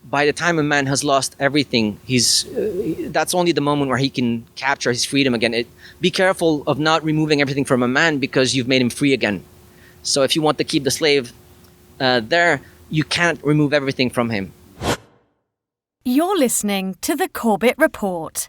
by the time a man has lost everything, that's only the moment where he can capture his freedom again. Be careful of not removing everything from a man because you've made him free again. So if you want to keep the slave there, you can't remove everything from him. You're listening to the Corbett Report.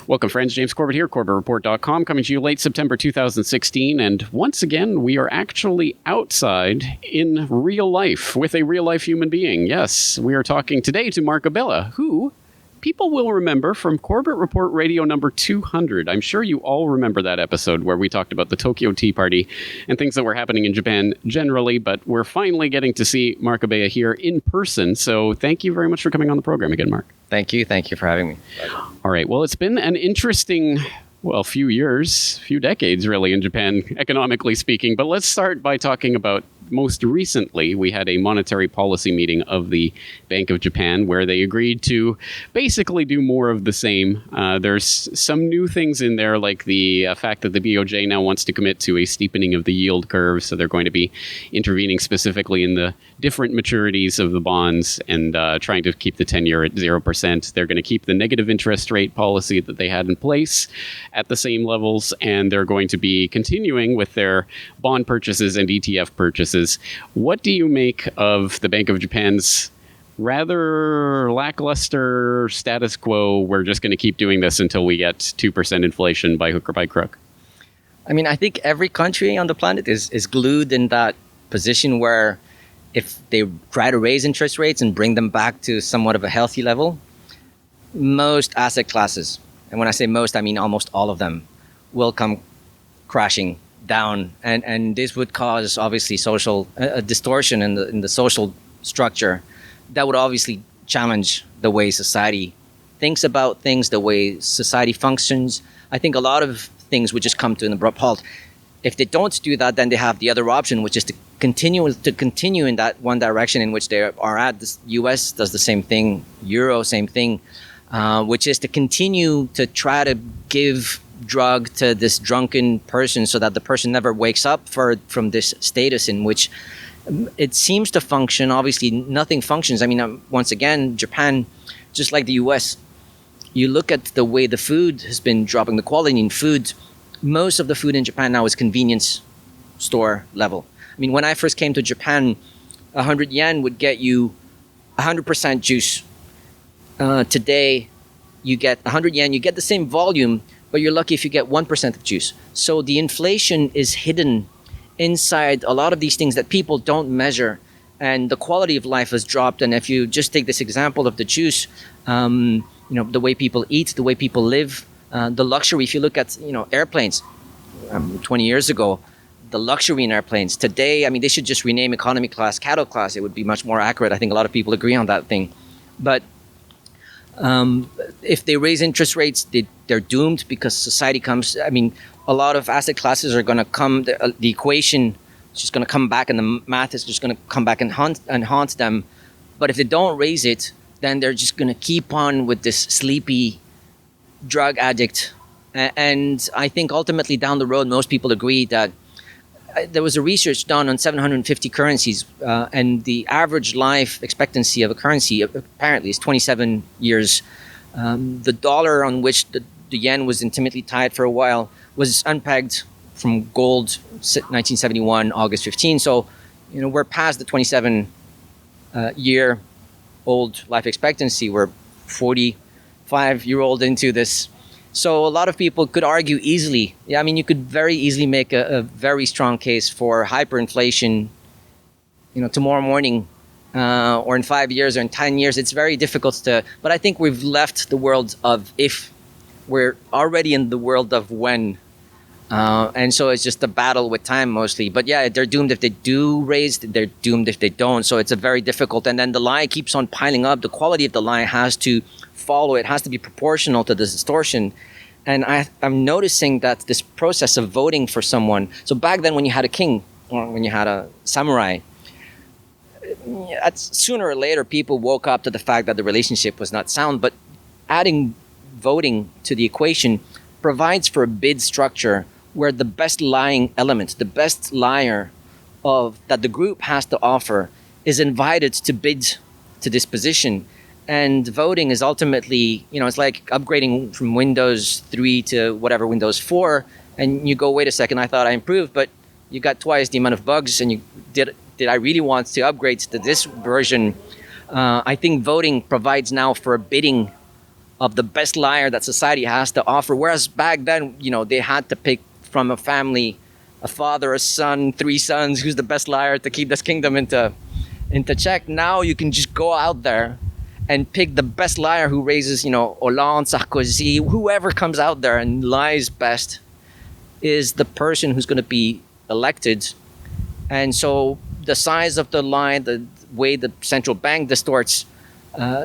Welcome, friends. James Corbett here, CorbettReport.com, coming to you late September 2016. And once again, we are actually outside in real life with a real-life human being. Yes, we are talking today to Marc Abela, who people will remember from Corbett Report Radio number 200. I'm sure you all remember that episode where we talked about the Tokyo Tea Party and things that were happening in Japan generally, but we're finally getting to see Marc Abela here in person. So thank you very much for coming on the program again, Marc. Thank you. Thank you for having me. All right. Well, it's been an interesting, few decades, really, in Japan, economically speaking. But let's start by talking about most recently, we had a monetary policy meeting of the Bank of Japan where they agreed to basically do more of the same. There's some new things in there, like the fact that the BOJ now wants to commit to a steepening of the yield curve. So they're going to be intervening specifically in the different maturities of the bonds and trying to keep the 10-year at 0%. They're going to keep the negative interest rate policy that they had in place at the same levels, and they're going to be continuing with their bond purchases and ETF purchases. What do you make of the Bank of Japan's rather lackluster status quo? We're just going to keep doing this until we get 2% inflation by hook or by crook. I mean, I think every country on the planet is glued in that position where if they try to raise interest rates and bring them back to somewhat of a healthy level, most asset classes, and when I say most, I mean almost all of them, will come crashing down, and this would cause obviously social distortion in the social structure that would obviously challenge the way society thinks about things, the way society functions. I think a lot of things would just come to an abrupt halt. If they don't do that, then they have the other option, which is to continue in that one direction in which they are at. The US does the same thing, Euro, same thing, which is to continue to try to give drug to this drunken person so that the person never wakes up from this status in which it seems to function. Obviously, nothing functions. I mean, once again, Japan, just like the US, you look at the way the food has been dropping, the quality in food. Most of the food in Japan now is convenience store level. I mean, when I first came to Japan, 100 yen would get you 100% juice. Today, you get 100 yen, you get the same volume, but you're lucky if you get 1% of juice. So the inflation is hidden inside a lot of these things that people don't measure, and the quality of life has dropped. And if you just take this example of the juice, the way people eat, the way people live, the luxury. If you look at airplanes, 20 years ago, the luxury in airplanes. Today, I mean, they should just rename economy class cattle class. It would be much more accurate. I think a lot of people agree on that thing, but if they raise interest rates, they're doomed because society comes. I mean, a lot of asset classes are going to come. The equation is just going to come back, and the math is just going to come back and haunt them. But if they don't raise it, then they're just going to keep on with this sleepy drug addict. And I think ultimately down the road, most people agree that there was a research done on 750 currencies, and the average life expectancy of a currency apparently is 27 years. The dollar, on which the yen was intimately tied for a while, was unpegged from gold 1971, August 15. So, we're past the 27-year-old life expectancy. We're 45-year-old into this. So a lot of people could argue easily. Yeah, I mean, you could very easily make a very strong case for hyperinflation, tomorrow morning, or in 5 years or in 10 years. It's very difficult to, but I think we've left the world of if. We're already in the world of when. And so it's just a battle with time mostly. But yeah, they're doomed if they do raise, they're doomed if they don't. So it's a very difficult. And then the lie keeps on piling up. The quality of the lie has to follow. It has to be proportional to the distortion. And I'm noticing that this process of voting for someone. So back then when you had a king or when you had a samurai, sooner or later people woke up to the fact that the relationship was not sound. But adding voting to the equation provides for a bid structure where the best lying element, the best liar that the group has to offer, is invited to bid to this position. And voting is ultimately, it's like upgrading from Windows 3 to whatever, Windows 4. And you go, wait a second, I thought I improved, but you got twice the amount of bugs. And you did I really want to upgrade to this version? I think voting provides now for a bidding of the best liar that society has to offer. Whereas back then, they had to pick from a family, a father, a son, 3 sons, who's the best liar to keep this kingdom into check. Now you can just go out there and pick the best liar who raises, Hollande, Sarkozy, whoever comes out there and lies best is the person who's going to be elected. And so the size of the lie, the way the central bank distorts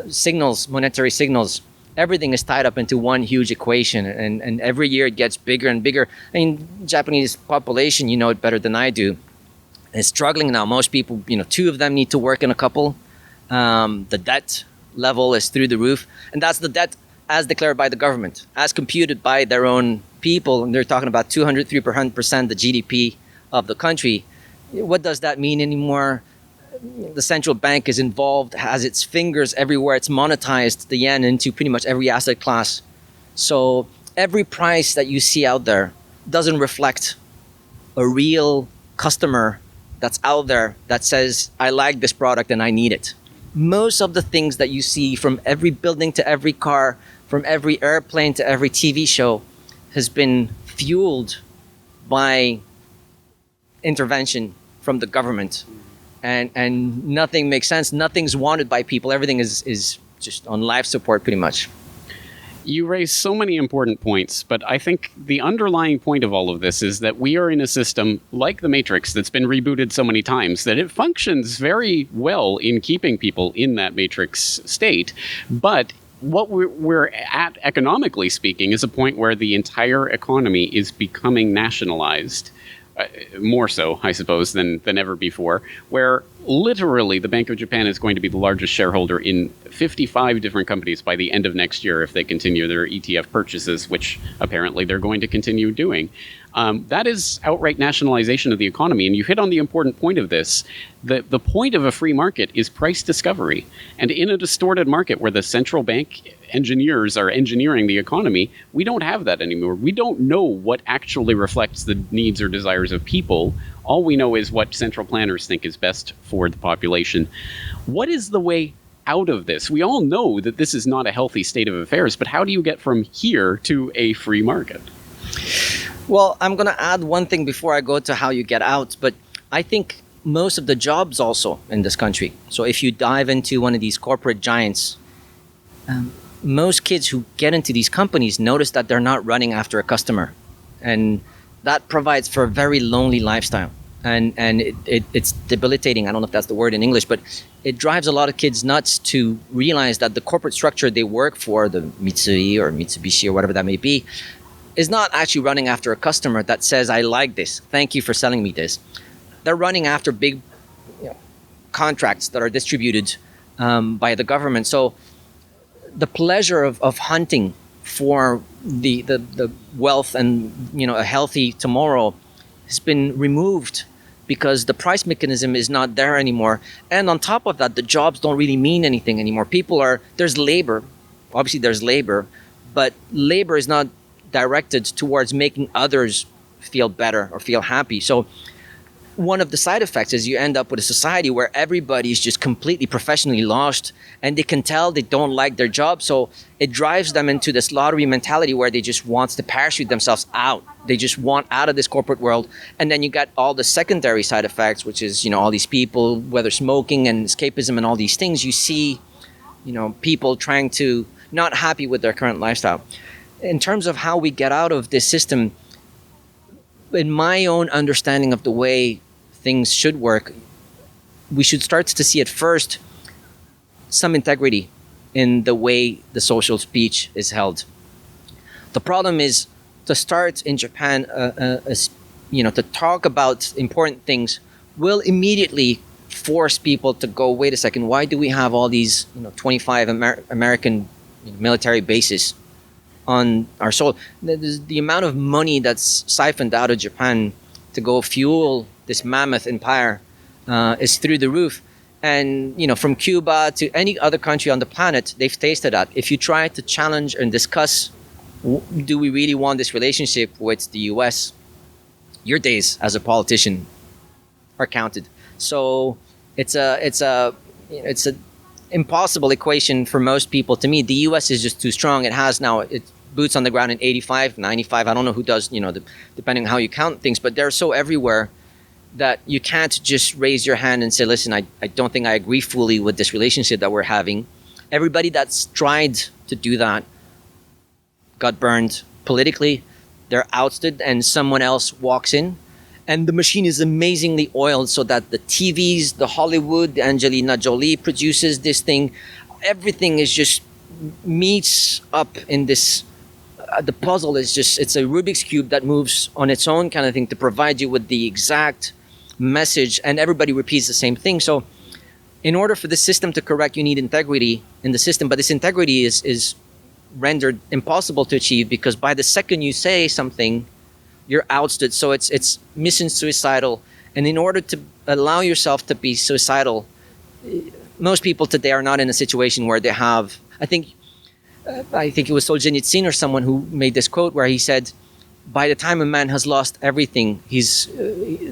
signals, monetary signals, everything is tied up into one huge equation. And every year it gets bigger and bigger. I mean, Japanese population, you know it better than I do, is struggling now. Most people, 2 of them need to work in a couple. The debt level is through the roof. And that's the debt as declared by the government, as computed by their own people. And they're talking about 200-300% the GDP of the country. What does that mean anymore? The central bank is involved, has its fingers everywhere. It's monetized the yen into pretty much every asset class. So every price that you see out there doesn't reflect a real customer that's out there that says, I like this product and I need it. Most of the things that you see, from every building to every car, from every airplane to every TV show, has been fueled by intervention from the government. And nothing makes sense. Nothing's wanted by people. Everything is just on life support pretty much. You raise so many important points, but I think the underlying point of all of this is that we are in a system like the Matrix that's been rebooted so many times that it functions very well in keeping people in that Matrix state. But what we're at, economically speaking, is a point where the entire economy is becoming nationalized. More so, I suppose, than ever before, where literally the Bank of Japan is going to be the largest shareholder in 55 different companies by the end of next year if they continue their ETF purchases, which apparently they're going to continue doing. That is outright nationalization of the economy. And you hit on the important point of this. The point of a free market is price discovery. And in a distorted market where the central bank engineers are engineering the economy, we don't have that anymore. We don't know what actually reflects the needs or desires of people. All we know is what central planners think is best for the population. What is the way out of this? We all know that this is not a healthy state of affairs, but how do you get from here to a free market? Well, I'm going to add one thing before I go to how you get out, but I think most of the jobs also in this country. So if you dive into one of these corporate giants, most kids who get into these companies notice that they're not running after a customer. And that provides for a very lonely lifestyle. And it's debilitating. I don't know if that's the word in English, but it drives a lot of kids nuts to realize that the corporate structure they work for, the Mitsui or Mitsubishi or whatever that may be, is not actually running after a customer that says, I like this. Thank you for selling me this. They're running after big contracts that are distributed by the government. So the pleasure of hunting for the wealth and a healthy tomorrow has been removed because the price mechanism is not there anymore. And on top of that, the jobs don't really mean anything anymore. There's labor. Obviously there's labor, but labor is not directed towards making others feel better or feel happy. So one of the side effects is you end up with a society where everybody is just completely professionally lost and they can tell they don't like their job. So it drives them into this lottery mentality where they just want to parachute themselves out. They just want out of this corporate world. And then you got all the secondary side effects, which is, all these people, whether smoking and escapism and all these things, you see, people trying to not happy with their current lifestyle. In terms of how we get out of this system, in my own understanding of the way things should work, we should start to see at first some integrity in the way the social speech is held. The problem is to start in Japan, to talk about important things will immediately force people to go, wait a second, why do we have all these 25 American military bases on our soil? The amount of money that's siphoned out of Japan to go fuel this mammoth empire is through the roof. And from Cuba to any other country on the planet, they've tasted that. If you try to challenge and discuss, do we really want this relationship with the US, your days as a politician are counted. So it's a impossible equation for most people. To me, the US is just too strong. It has now its boots on the ground in 85, 95. I don't know who does, depending on how you count things, but they're so everywhere that you can't just raise your hand and say, listen, I don't think I agree fully with this relationship that we're having. Everybody that's tried to do that got burned politically. They're ousted and someone else walks in. And the machine is amazingly oiled so that the TVs, the Hollywood, Angelina Jolie produces this thing. Everything is just meets up in this. The puzzle is just, it's a Rubik's Cube that moves on its own kind of thing to provide you with the exact message, and everybody repeats the same thing. So in order for the system to correct, you need integrity in the system, but this integrity is rendered impossible to achieve because by the second you say something, you're ousted. So it's mission suicidal. And in order to allow yourself to be suicidal, most people today are not in a situation where they have, I think it was Solzhenitsyn or someone who made this quote where he said, by the time a man has lost everything,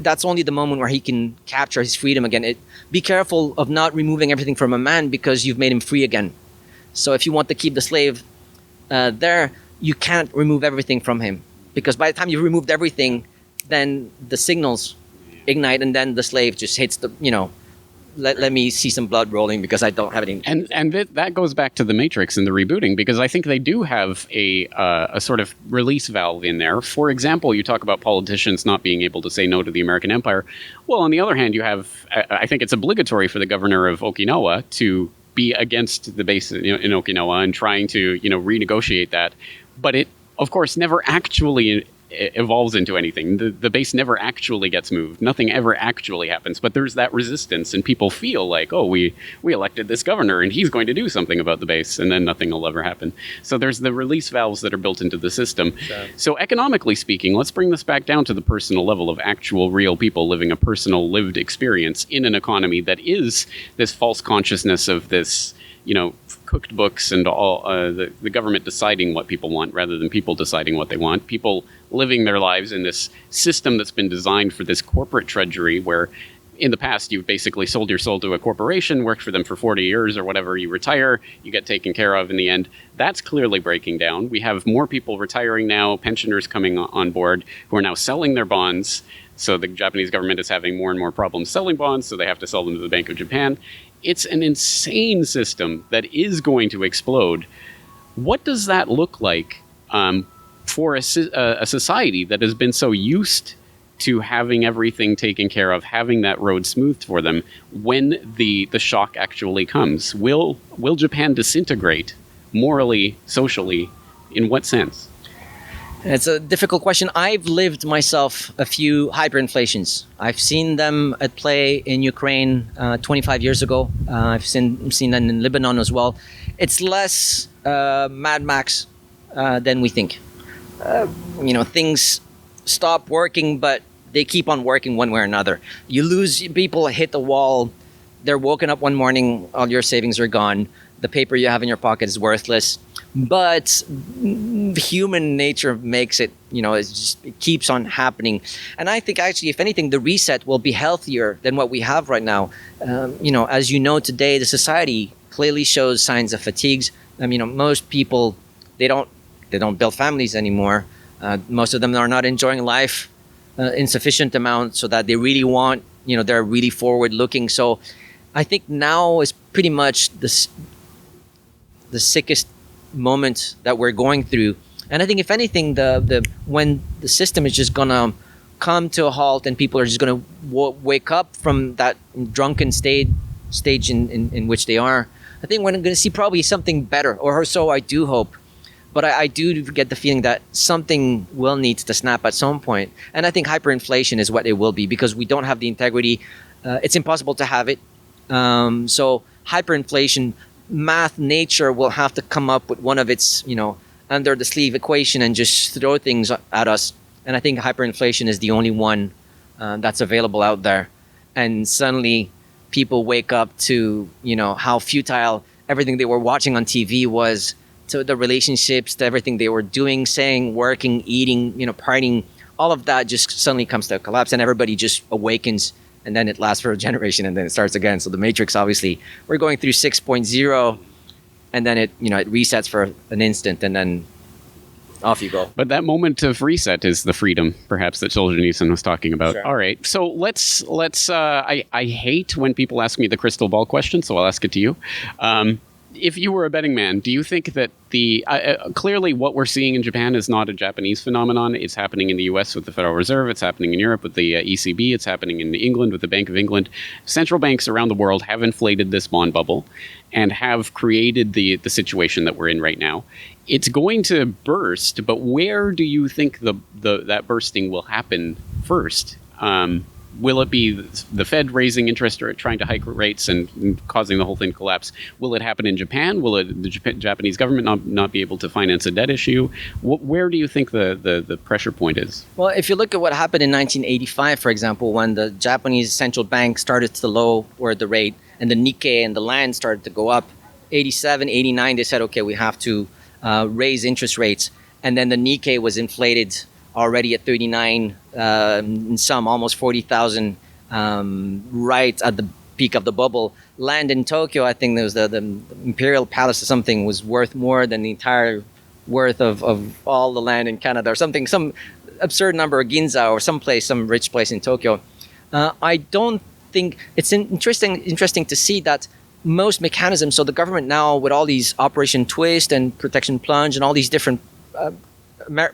that's only the moment where he can capture his freedom again. Be careful of not removing everything from a man because you've made him free again. So if you want to keep the slave there, you can't remove everything from him. Because by the time you've removed everything, then the signals ignite and then the slave just hits the, let me see some blood rolling because I don't have anything. And that goes back to the Matrix and the rebooting, because I think they do have a sort of release valve in there. For example, you talk about politicians not being able to say no to the American empire. Well, on the other hand, you have, I think it's obligatory for the governor of Okinawa to be against the base in Okinawa and trying to, renegotiate that. But it, of course, never actually evolves into anything. The base never actually gets moved. Nothing ever actually happens. But there's that resistance, and people feel like, oh, we elected this governor, and he's going to do something about the base, and then nothing will ever happen. So there's the release valves that are built into the system. Yeah. So economically speaking, let's bring this back down to the personal level of actual real people living a personal lived experience in an economy that is this false consciousness of this, cooked books and all the government deciding what people want rather than people deciding what they want. People living their lives in this system that's been designed for this corporate treasury where in the past you've basically sold your soul to a corporation, worked for them for 40 years or whatever, you retire, you get taken care of in the end. That's clearly breaking down. We have more people retiring now, pensioners coming on board who are now selling their bonds. So the Japanese government is having more and more problems selling bonds, so they have to sell them to the Bank of Japan. It's an insane system that is going to explode. What does that look like for a society that has been so used to having everything taken care of, having that road smoothed for them when the shock actually comes? Will Japan disintegrate morally, socially? In what sense? It's a difficult question. I've lived myself a few hyperinflations. I've seen them at play in Ukraine 25 years ago. I've seen them in Lebanon as well. It's less Mad Max than we think. Things stop working, but they keep on working one way or another. You lose people, hit the wall. They're woken up one morning, all your savings are gone. The paper you have in your pocket is worthless. But human nature makes it, it keeps on happening. And I think actually, if anything, the reset will be healthier than what we have right now. As you know, today, the society clearly shows signs of fatigues. Most people, they don't build families anymore. Most of them are not enjoying life in sufficient amount so that they really want, they're really forward looking. So I think now is pretty much the sickest moment that we're going through. And I think if anything, when the system is just gonna come to a halt and people are just gonna wake up from that drunken stage in which they are, I think we're gonna see probably something better, or so I do hope. But I do get the feeling that something will need to snap at some point. And I think hyperinflation is what it will be, because we don't have the integrity. It's impossible to have it. So hyperinflation, nature will have to come up with one of its, under the sleeve equation and just throw things at us. And I think hyperinflation is the only one that's available out there. And suddenly people wake up to, how futile everything they were watching on TV was, to the relationships, to everything they were doing, saying, working, eating, partying, all of that just suddenly comes to a collapse, and everybody just awakens, and then it lasts for a generation, and then it starts again. So the Matrix, obviously, we're going through 6.0, and then it resets for an instant, and then off you go. But that moment of reset is the freedom, perhaps, that Solzhenitsyn was talking about. Sure. All right. So let's. I hate when people ask me the crystal ball question, so I'll ask it to you. If you were a betting man, do you think that clearly what we're seeing in Japan is not a Japanese phenomenon? It's happening in the U.S. with the Federal Reserve. It's happening in Europe with the ECB. It's happening in England with the Bank of England. Central banks around the world have inflated this bond bubble and have created the situation that we're in right now. It's going to burst, but where do you think that bursting will happen first? Will it be the Fed raising interest or trying to hike rates and causing the whole thing to collapse? Will it happen in Japan? Will the Japanese government not be able to finance a debt issue? Where do you think the pressure point is? Well, if you look at what happened in 1985, for example, when the Japanese central bank started to lower the rate and the Nikkei and the land started to go up, 87, 89, they said, okay, we have to raise interest rates. And then the Nikkei was inflated already at 39, in some almost 40,000, right at the peak of the bubble. Land in Tokyo, I think there was the Imperial Palace or something, was worth more than the entire worth of all the land in Canada or something, some absurd number, of Ginza or some rich place in Tokyo. I don't think it's interesting to see that most mechanisms, so the government now with all these Operation Twist and Protection Plunge and all these different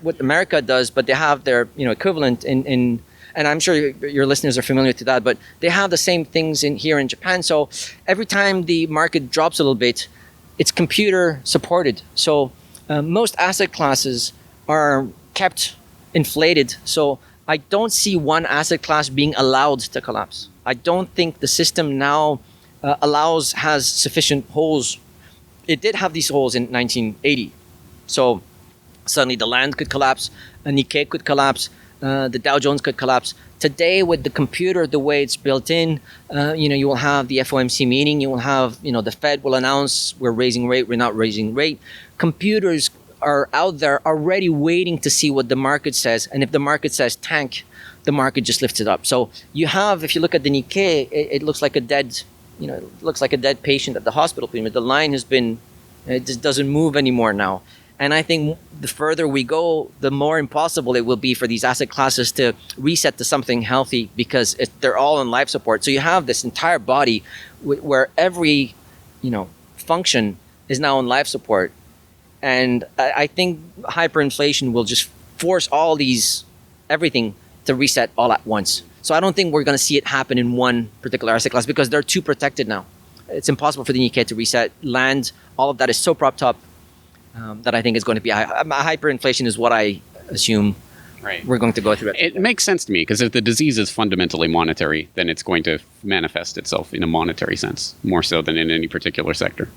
what America does, but they have their equivalent in and I'm sure your listeners are familiar to that, but they have the same things here in Japan. So every time the market drops a little bit, it's computer supported. So most asset classes are kept inflated. So I don't see one asset class being allowed to collapse. I don't think the system now has sufficient holes. It did have these holes in 1980. So suddenly the land could collapse, a Nikkei could collapse, the Dow Jones could collapse. Today, with the computer, the way it's built in, you will have the FOMC meeting, you will have, the Fed will announce we're raising rate, we're not raising rate. Computers are out there already waiting to see what the market says. And if the market says tank, the market just lifts it up. So you have, if you look at the Nikkei, it looks like a dead, it looks like a dead patient at the hospital. The line has been, it just doesn't move anymore now. And I think the further we go, the more impossible it will be for these asset classes to reset to something healthy because they're all on life support. So you have this entire body where every, function is now on life support. And I think hyperinflation will just force everything to reset all at once. So I don't think we're going to see it happen in one particular asset class because they're too protected now. It's impossible for the Nikkei to reset. Land, all of that is so propped up. That I think is going to be hyperinflation is what I assume we're going to go through. It makes sense to me because if the disease is fundamentally monetary, then it's going to manifest itself in a monetary sense, more so than in any particular sector.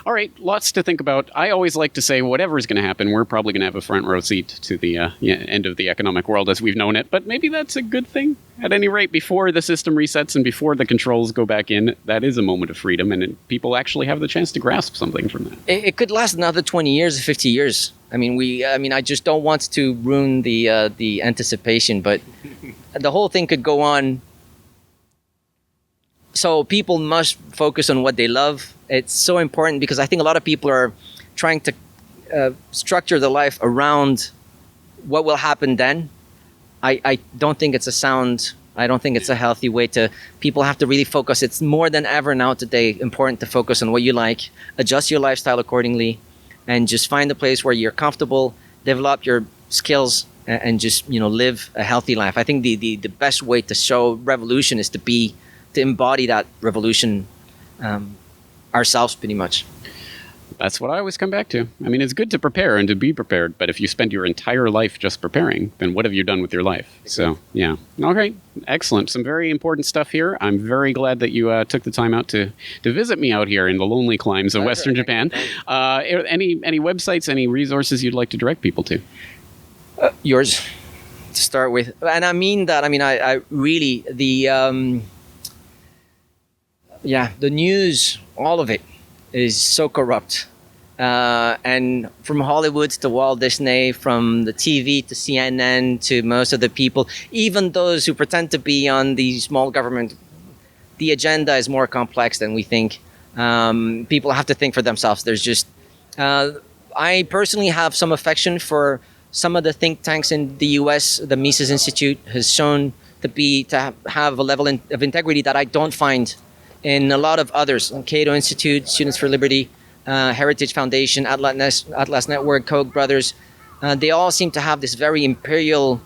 All right, lots to think about. I always like to say whatever is going to happen, we're probably going to have a front row seat to the end of the economic world as we've known it, but maybe that's a good thing. At any rate, before the system resets and before the controls go back in, that is a moment of freedom, and people actually have the chance to grasp something from that. It could last another 20 years or 50 years. I just don't want to ruin the anticipation, but the whole thing could go on. So people must focus on what they love. It's so important because I think a lot of people are trying to structure their life around what will happen then. I don't think it's a healthy way to, people have to really focus. It's more than ever now today important to focus on what you like, adjust your lifestyle accordingly, and just find a place where you're comfortable, develop your skills, and just, live a healthy life. I think the best way to show revolution is to embody that revolution ourselves pretty much. That's what I always come back to. It's good to prepare and to be prepared, but if you spend your entire life just preparing, then what have you done with your life? So, yeah. Okay, excellent. Some very important stuff here. I'm very glad that you took the time out to visit me out here in the lonely climes of Western Japan. Any websites, any resources you'd like to direct people to? Yours, to start with. And I mean that. I really, Yeah, the news, all of it, is so corrupt. And from Hollywood to Walt Disney, from the TV to CNN to most of the people, even those who pretend to be on the small government, the agenda is more complex than we think. People have to think for themselves. There's just, I personally have some affection for some of the think tanks in the U.S. The Mises Institute has shown to have a level of integrity that I don't find in a lot of others. Cato Institute, Students for Liberty, Heritage Foundation, Atlas Network, Koch brothers. They all seem to have this very imperial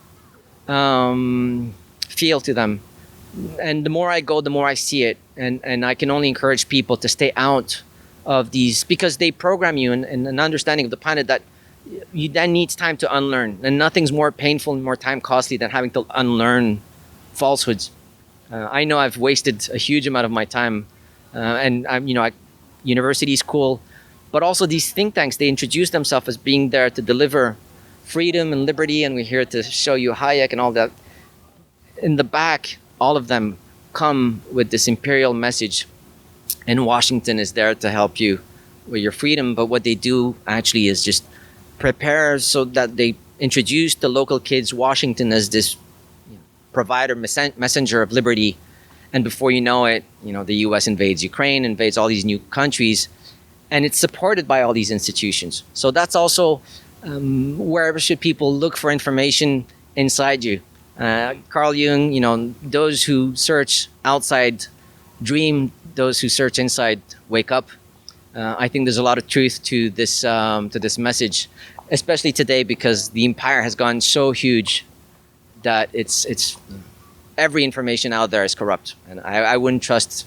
feel to them. And the more I go, the more I see it. And I can only encourage people to stay out of these, because they program you in an understanding of the planet that you then needs time to unlearn. And nothing's more painful and more time costly than having to unlearn falsehoods. I know I've wasted a huge amount of my time, and university is cool, but also these think tanks, they introduce themselves as being there to deliver freedom and liberty, and we're here to show you Hayek and all that. In the back, all of them come with this imperial message, and Washington is there to help you with your freedom. But what they do actually is just prepare so that they introduce the local kids Washington as this provider, messenger of liberty. And before you know it, the US invades Ukraine, invades all these new countries, and it's supported by all these institutions. So that's also wherever should people look for information inside you. Carl Jung, those who search outside dream, those who search inside wake up. I think there's a lot of truth to this message, especially today, because the empire has gone so huge that it's every information out there is corrupt, and I wouldn't trust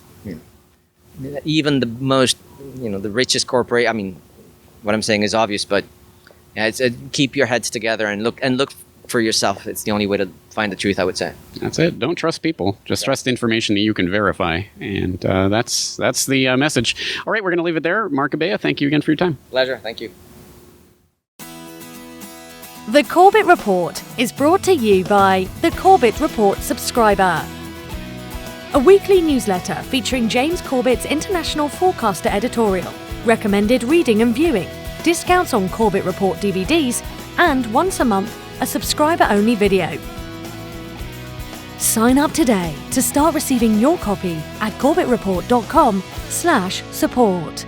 even the most the richest corporate. I mean, what I'm saying is obvious, but keep your heads together and look for yourself. It's the only way to find the truth, I would say. That's it. Don't trust people. Just trust information that you can verify, and that's the message. All right, we're going to leave it there. Marc Abela, thank you again for your time. Pleasure. Thank you. The Corbett Report is brought to you by the Corbett Report subscriber, a weekly newsletter featuring James Corbett's International Forecaster editorial, recommended reading and viewing, discounts on Corbett Report DVDs, and once a month, a subscriber-only video. Sign up today to start receiving your copy at corbettreport.com/support.